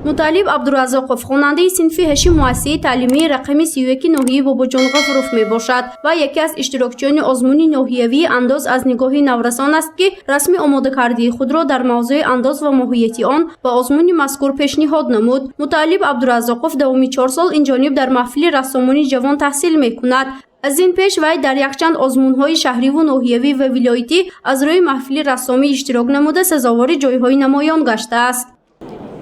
مطالب عبدالرزاقов خوننده صنف 8 مؤسسه تعلیمی رقم 31 ناحیه باباجان غفروف می باشد و یکی از اشتراکچیان آزمون ناحیوی انداز از نگاه نورسان است که رسمی آماده کرده خود را در موضوع انداز و ماهیت آن به آزمون مذکور پیشنهاد نمود. مطالب عبدالرزاقов دوامی 4 سال این جانب در محفل رسامانی جوان تحصیل می کند. از این پیش وی در یکچند آزمون‌های شهری و ناحیوی و ولایتی از روی محفل رسامی اشتراک نموده سزاوار جایهای نمایان گشته است.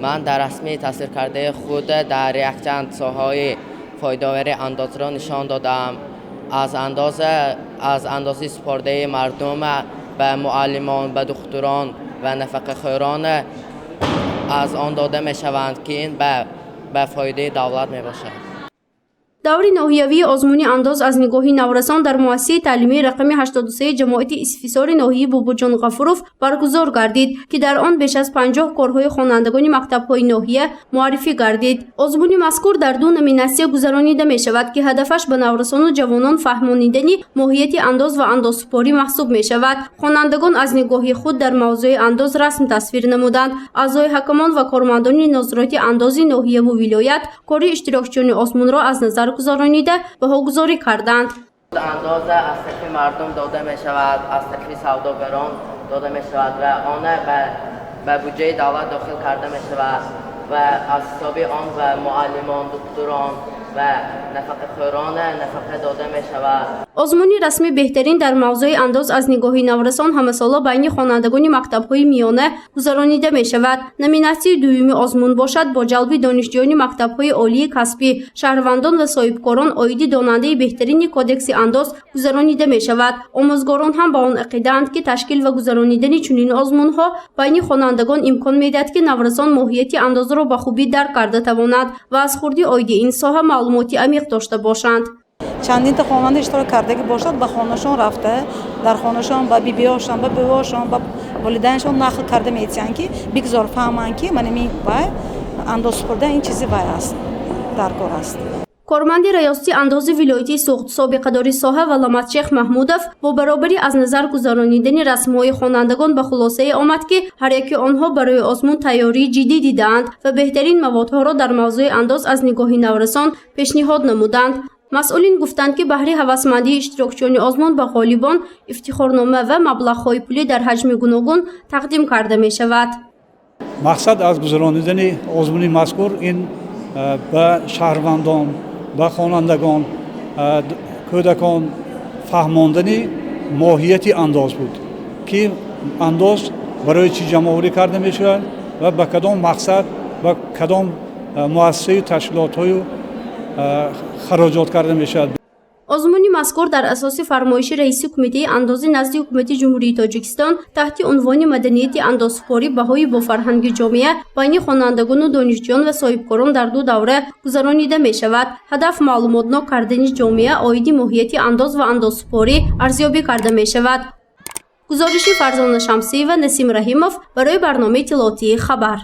من در رسمی تحصیل کرده خود در یکچند ساحه‌های فایده‌آور انداز را نشان دادم. از اندازه سپرده مردم به معلمان، به دکتران و نفقه خوران از آن داده می شوند که این به فایده دولت می باشد. دور ناحیوی آزمون انداز از نگاه نورسان در مؤسسه تعلیمی رقم 83 جماعت استفسار ناحیه باباجان غفروف برگزار گردید که در آن بیش از 50 کارهای خوانندگان مکتب‌های ناحیه معرفی گردید. آزمون مذکور در دو نومیناسیون گذرانیده می شود که هدفش به نورسان و جوانان فهمانیدن ماهیت انداز و اندازسپاری محسوب می شود. خوانندگان از نگاه خود در موضوع انداز رسم تصویر نمودند. اعضای حکمان و کارمندان نظارت انداز ناحیه و ولایت کار اشتراکچیان آزمون را از نظر گذرانیده بهاگذاری کردند. انداز از طرف مردم داده می شود، از طرف سوداگران داده می شود و آن به بودجه دولت داخل کرده می شود و از حساب آن و معلمان، دکتران و نفقه خوران نفقه داده می شود. آزمون رسمی بهترین در موضوع انداز از نگاه نورسان همه ساله بین خوانندگان مکتب‌های میانه گذرانیده می شود. نومیناسیون دومی آزمون باشد با جلب دانشجویان مکتب‌های عالی کسبی، شهروندان و صاحبکاران عاید داننده بهترین کودکس انداز گذرانیده می شود. آموزگاران هم با آن عقیده‌اند که تشکیل و گذرانیدن چنین آزمون‌ها بین خوانندگان امکان می‌دهد که نورسان ماهیت انداز را به خوبی درک کرده توانند و از خردی عاید این ساحه معلوماتی عمیق داشته باشند. چندین تا خواننده اشتراک کرده که باشد به خانه‌شان رفته، در خانه‌شان با بی‌بی‌هاشان با بواشان با والدینشان نقل کرده می‌آیند که بگذار فهمند که من می باید انداز سپرده این چیزی باید است در کار است. کارمند ریاستی انداز ولایتی سوخت سابقه داری ساحه ولامت شیخ محمودов با برابری از نظر گذرانیدن رسم‌های خوانندگان به خلاصه آمد که هر یک آنها برای آزمون تیاری جدی دیدند و بهترین موادها را در موضوع انداز از نگاه نورسان پیشنهاد نمودند. مسئولین گفتند که بهره هوسمندی اشتراکچیان آزمون به غالبان افتخارنامه و مبلغ‌های پولی در حجم گوناگون تقدیم کرده می شود. مقصد از گذراندن آزمون مذکور این به شهروندان، به خوانندگان، کودکان فهماندن ماهیت انداز بود که انداز برای چی جمع‌آوری کرده می شود و به کدام مقصد و کدام مؤسسه تشکیلات‌های خراجات کرده می شود. آزمون مذکور در اساس فرمایش رئیس کمیته انداز نزد حکومت جمهوری تاجیکستان تحت عنوان مدنیت اندازسپاری بهای با فرهنگ جامعه بین خوانندگان و دانشجویان و صاحبکاران در دو دوره گذرانیده می شود. هدف معلوماتناک کردن جامعه عاید ماهیت انداز و اندازسپاری ارزیابی کرده می شود. گزارش فرزانه شمسی و نسیم رحیمов برای برنامه اطلاعاتی خبر.